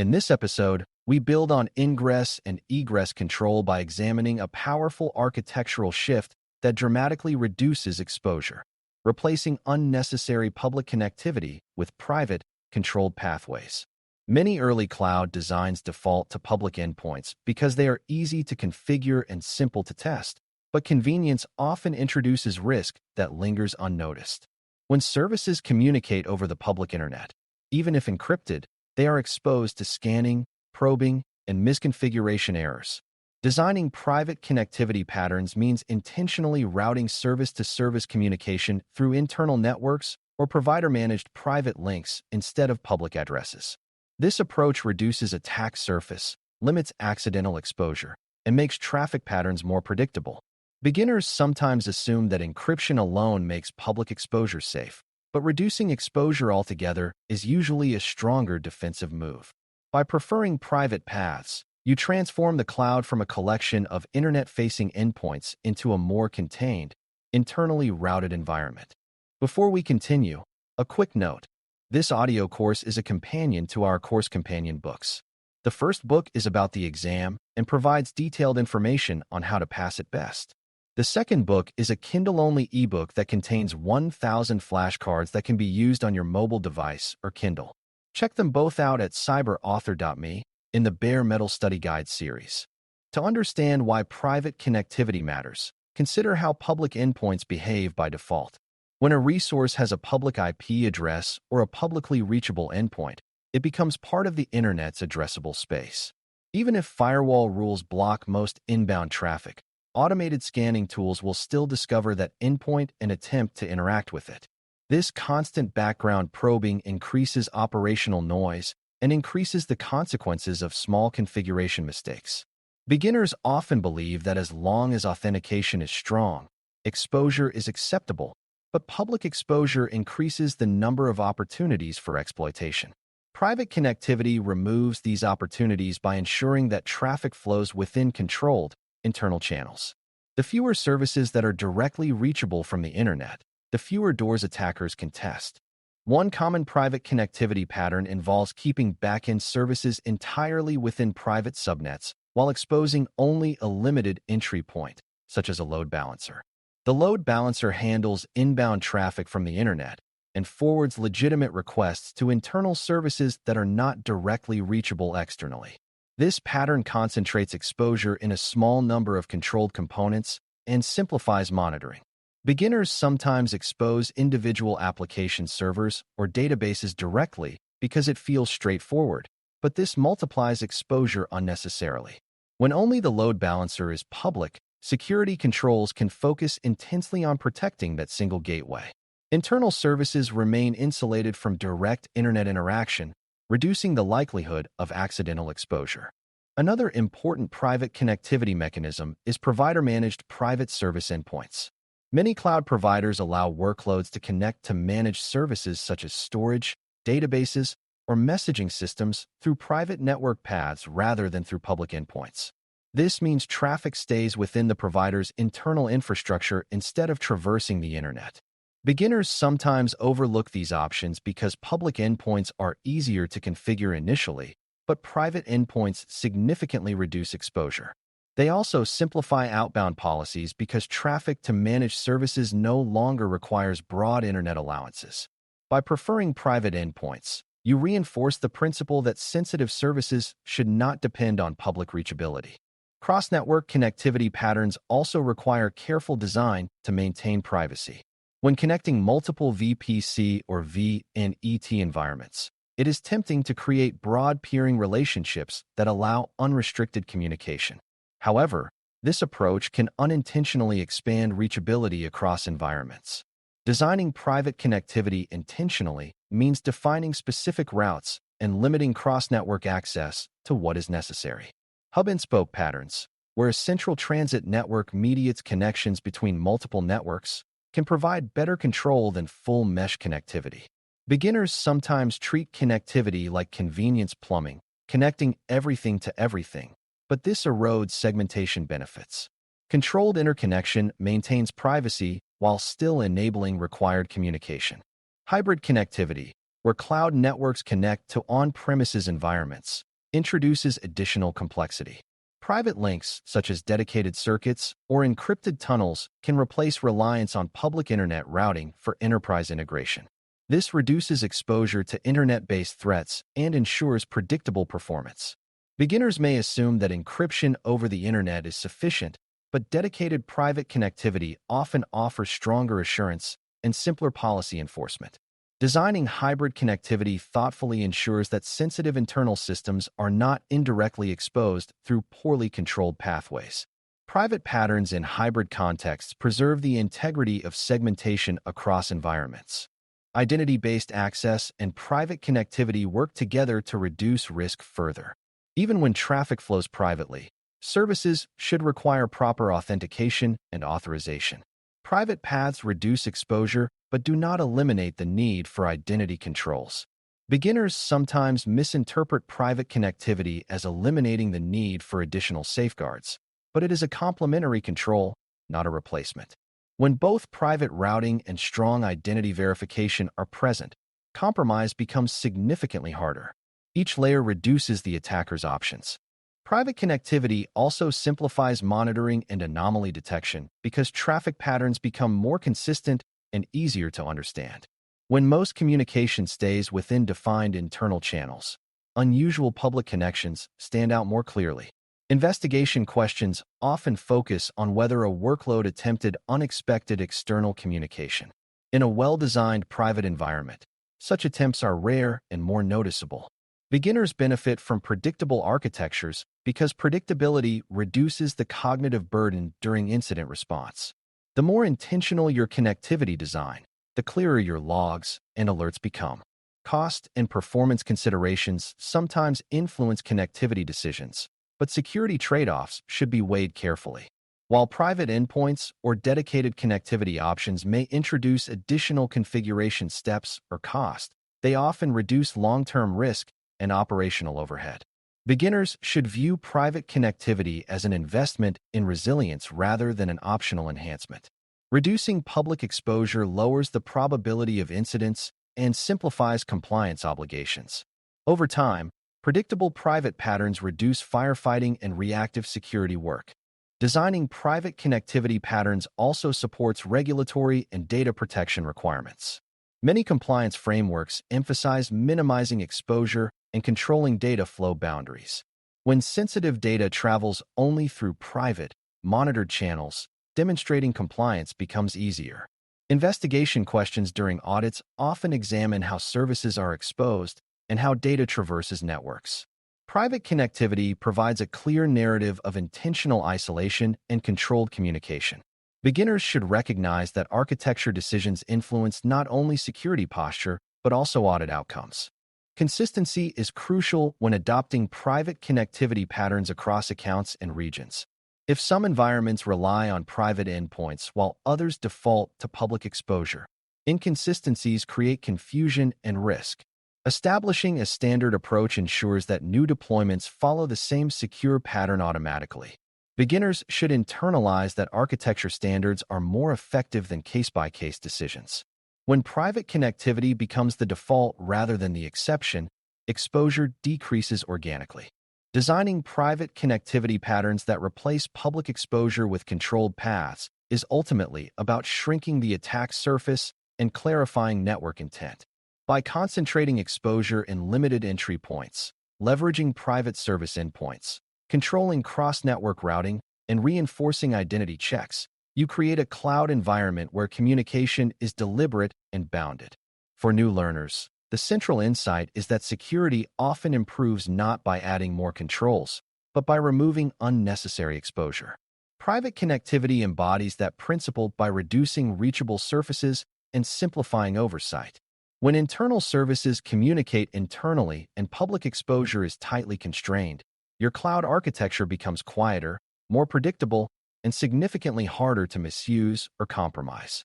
In this episode, we build on ingress and egress control by examining a powerful architectural shift that dramatically reduces exposure, replacing unnecessary public connectivity with private, controlled pathways. Many early cloud designs default to public endpoints because they are easy to configure and simple to test, but convenience often introduces risk that lingers unnoticed. When services communicate over the public internet, even if encrypted, they are exposed to scanning, probing, and misconfiguration errors. Designing private connectivity patterns means intentionally routing service-to-service communication through internal networks or provider-managed private links instead of public addresses. This approach reduces attack surface, limits accidental exposure, and makes traffic patterns more predictable. Beginners sometimes assume that encryption alone makes public exposure safe, but reducing exposure altogether is usually a stronger defensive move. By preferring private paths, you transform the cloud from a collection of internet-facing endpoints into a more contained, internally routed environment. Before we continue, a quick note. This audio course is a companion to our course companion books. The first book is about the exam and provides detailed information on how to pass it best. The second book is a Kindle-only ebook that contains 1,000 flashcards that can be used on your mobile device or Kindle. Check them both out at cyber.author.me in the Bare Metal Study Guide series. To understand why private connectivity matters, consider how public endpoints behave by default. When a resource has a public IP address or a publicly reachable endpoint, it becomes part of the internet's addressable space. Even if firewall rules block most inbound traffic, automated scanning tools will still discover that endpoint and attempt to interact with it. This constant background probing increases operational noise and increases the consequences of small configuration mistakes. Beginners often believe that as long as authentication is strong, exposure is acceptable, but public exposure increases the number of opportunities for exploitation. Private connectivity removes these opportunities by ensuring that traffic flows within controlled, internal channels. The fewer services that are directly reachable from the internet, the fewer doors attackers can test. One common private connectivity pattern involves keeping backend services entirely within private subnets while exposing only a limited entry point, such as a load balancer. The load balancer handles inbound traffic from the internet and forwards legitimate requests to internal services that are not directly reachable externally. This pattern concentrates exposure in a small number of controlled components and simplifies monitoring. Beginners sometimes expose individual application servers or databases directly because it feels straightforward, but this multiplies exposure unnecessarily. When only the load balancer is public, security controls can focus intensely on protecting that single gateway. Internal services remain insulated from direct internet interaction, reducing the likelihood of accidental exposure. Another important private connectivity mechanism is provider-managed private service endpoints. Many cloud providers allow workloads to connect to managed services such as storage, databases, or messaging systems through private network paths rather than through public endpoints. This means traffic stays within the provider's internal infrastructure instead of traversing the internet. Beginners sometimes overlook these options because public endpoints are easier to configure initially, but private endpoints significantly reduce exposure. They also simplify outbound policies because traffic to managed services no longer requires broad internet allowances. By preferring private endpoints, you reinforce the principle that sensitive services should not depend on public reachability. Cross-network connectivity patterns also require careful design to maintain privacy. When connecting multiple VPC or VNET environments, it is tempting to create broad peering relationships that allow unrestricted communication. However, this approach can unintentionally expand reachability across environments. Designing private connectivity intentionally means defining specific routes and limiting cross-network access to what is necessary. Hub-and-spoke patterns, where a central transit network mediates connections between multiple networks, can provide better control than full mesh connectivity. Beginners sometimes treat connectivity like convenience plumbing, connecting everything to everything, but this erodes segmentation benefits. Controlled interconnection maintains privacy while still enabling required communication. Hybrid connectivity, where cloud networks connect to on-premises environments, introduces additional complexity. Private links, such as dedicated circuits or encrypted tunnels, can replace reliance on public internet routing for enterprise integration. This reduces exposure to internet-based threats and ensures predictable performance. Beginners may assume that encryption over the internet is sufficient, but dedicated private connectivity often offers stronger assurance and simpler policy enforcement. Designing hybrid connectivity thoughtfully ensures that sensitive internal systems are not indirectly exposed through poorly controlled pathways. Private patterns in hybrid contexts preserve the integrity of segmentation across environments. Identity-based access and private connectivity work together to reduce risk further. Even when traffic flows privately, services should require proper authentication and authorization. Private paths reduce exposure but do not eliminate the need for identity controls. Beginners sometimes misinterpret private connectivity as eliminating the need for additional safeguards, but it is a complementary control, not a replacement. When both private routing and strong identity verification are present, compromise becomes significantly harder. Each layer reduces the attacker's options. Private connectivity also simplifies monitoring and anomaly detection because traffic patterns become more consistent and easier to understand. When most communication stays within defined internal channels, unusual public connections stand out more clearly. Investigation questions often focus on whether a workload attempted unexpected external communication. In a well-designed private environment, such attempts are rare and more noticeable. Beginners benefit from predictable architectures because predictability reduces the cognitive burden during incident response. The more intentional your connectivity design, the clearer your logs and alerts become. Cost and performance considerations sometimes influence connectivity decisions, but security trade-offs should be weighed carefully. While private endpoints or dedicated connectivity options may introduce additional configuration steps or cost, they often reduce long-term risk and operational overhead. Beginners should view private connectivity as an investment in resilience rather than an optional enhancement. Reducing public exposure lowers the probability of incidents and simplifies compliance obligations. Over time, predictable private patterns reduce firefighting and reactive security work. Designing private connectivity patterns also supports regulatory and data protection requirements. Many compliance frameworks emphasize minimizing exposure and controlling data flow boundaries. When sensitive data travels only through private, monitored channels, demonstrating compliance becomes easier. Investigation questions during audits often examine how services are exposed and how data traverses networks. Private connectivity provides a clear narrative of intentional isolation and controlled communication. Beginners should recognize that architecture decisions influence not only security posture, but also audit outcomes. Consistency is crucial when adopting private connectivity patterns across accounts and regions. If some environments rely on private endpoints while others default to public exposure, inconsistencies create confusion and risk. Establishing a standard approach ensures that new deployments follow the same secure pattern automatically. Beginners should internalize that architecture standards are more effective than case-by-case decisions. When private connectivity becomes the default rather than the exception, exposure decreases organically. Designing private connectivity patterns that replace public exposure with controlled paths is ultimately about shrinking the attack surface and clarifying network intent. By concentrating exposure in limited entry points, leveraging private service endpoints, controlling cross-network routing, and reinforcing identity checks, you create a cloud environment where communication is deliberate and bounded. For new learners, the central insight is that security often improves not by adding more controls, but by removing unnecessary exposure. Private connectivity embodies that principle by reducing reachable surfaces and simplifying oversight. When internal services communicate internally and public exposure is tightly constrained, your cloud architecture becomes quieter, more predictable, and significantly harder to misuse or compromise.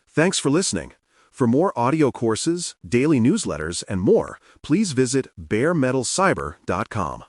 Thanks for listening. For more audio courses, daily newsletters, and more, please visit BareMetalCyber.com.